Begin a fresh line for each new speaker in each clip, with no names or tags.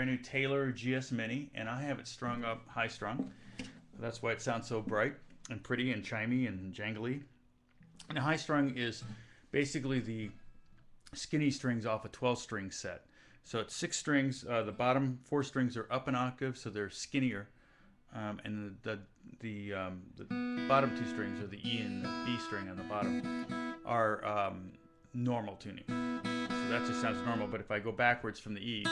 brand new Taylor GS Mini, and I have it strung up high strung. That's why it sounds so bright and pretty and chimey and jangly. And high strung is basically the skinny strings off a 12-string set. So it's 6 strings. The bottom 4 strings are up an octave, so they're skinnier, and the bottom 2 strings, or the E and the B string on the bottom, are normal tuning. So that just sounds normal. But if I go backwards from the E,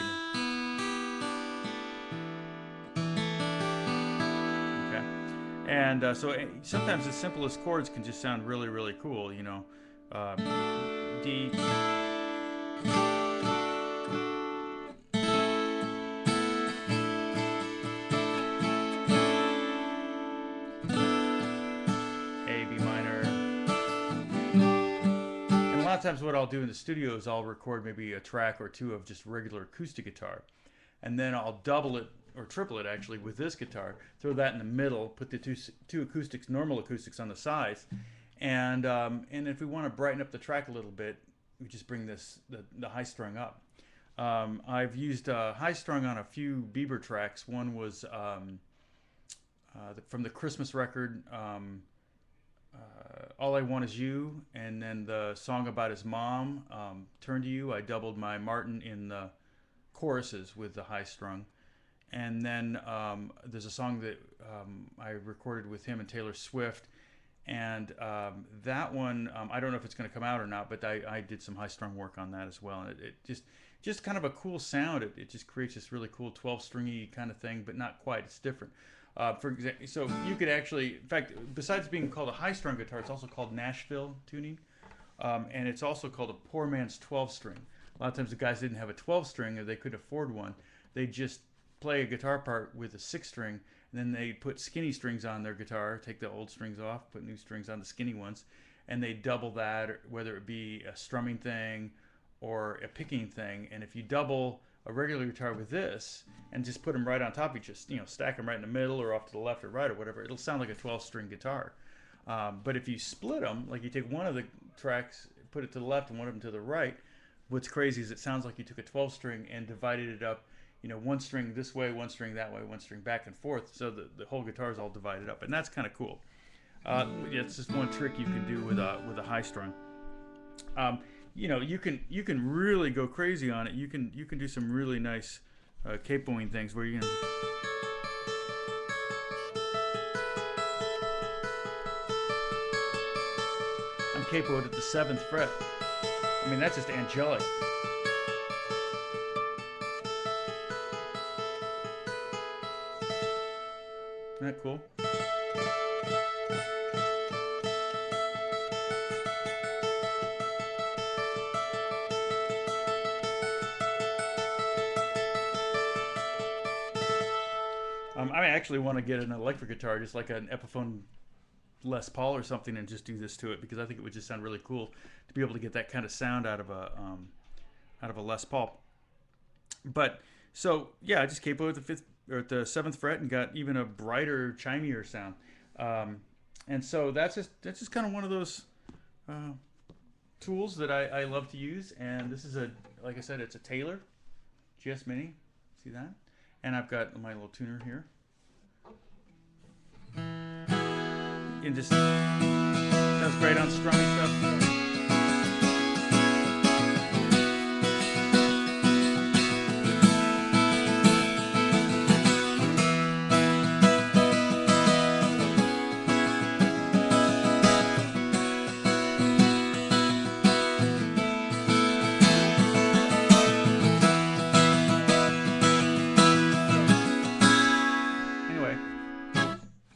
okay, and so sometimes the simplest chords can just sound really, really cool. You know, D. A lot of times what I'll do in the studio is I'll record maybe a track or two of just regular acoustic guitar, and then I'll double it or triple it actually with this guitar, throw that in the middle, put the two acoustics, normal acoustics, on the sides, and if we want to brighten up the track a little bit, we just bring the high strung up. I've used high strung on a few Bieber tracks. One was from the Christmas record, All I Want Is You, and then the song about his mom, Turn to You. I doubled my Martin in the choruses with the high strung. And then there's a song that I recorded with him and Taylor Swift, and that one, I don't know if it's going to come out or not, but I did some high strung work on that as well, and it just kind of a cool sound. It just creates this really cool 12-stringy kind of thing, but not quite. It's different. For example, so you could actually, in fact, besides being called a high-strung guitar, it's also called Nashville tuning, and it's also called a poor man's 12-string. A lot of times the guys didn't have a 12-string, or they couldn't afford one. They just play a guitar part with a 6-string, and then they put skinny strings on their guitar, take the old strings off, put new strings on the skinny ones, and they double that, whether it be a strumming thing or a picking thing. And if you double a regular guitar with this and just put them right on top, you just stack them right in the middle or off to the left or right or whatever, it'll sound like a 12-string guitar. But if you split them, like you take one of the tracks, put it to the left and one of them to the right, what's crazy is it sounds like you took a 12-string and divided it up, one string this way, one string that way, one string back and forth, so the whole guitar is all divided up, and that's kind of cool. Yeah, it's just one trick you can do with a high strung. You can really go crazy on it. You can do some really nice capoing things where you can. I'm capoed at the 7th fret. I mean, that's just angelic. Isn't that cool? I actually want to get an electric guitar, just like an Epiphone Les Paul or something, and just do this to it, because I think it would just sound really cool to be able to get that kind of sound out of a Les Paul. But so yeah, I just capoed at the 5th or at the 7th fret and got even a brighter, chimier sound. And so that's just kind of one of those tools that I love to use. And this is like I said, it's a Taylor GS Mini. See that? And I've got my little tuner here. And just sounds great on strummy stuff.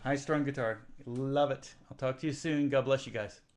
High strung guitar. Love it. I'll talk to you soon. God bless you guys.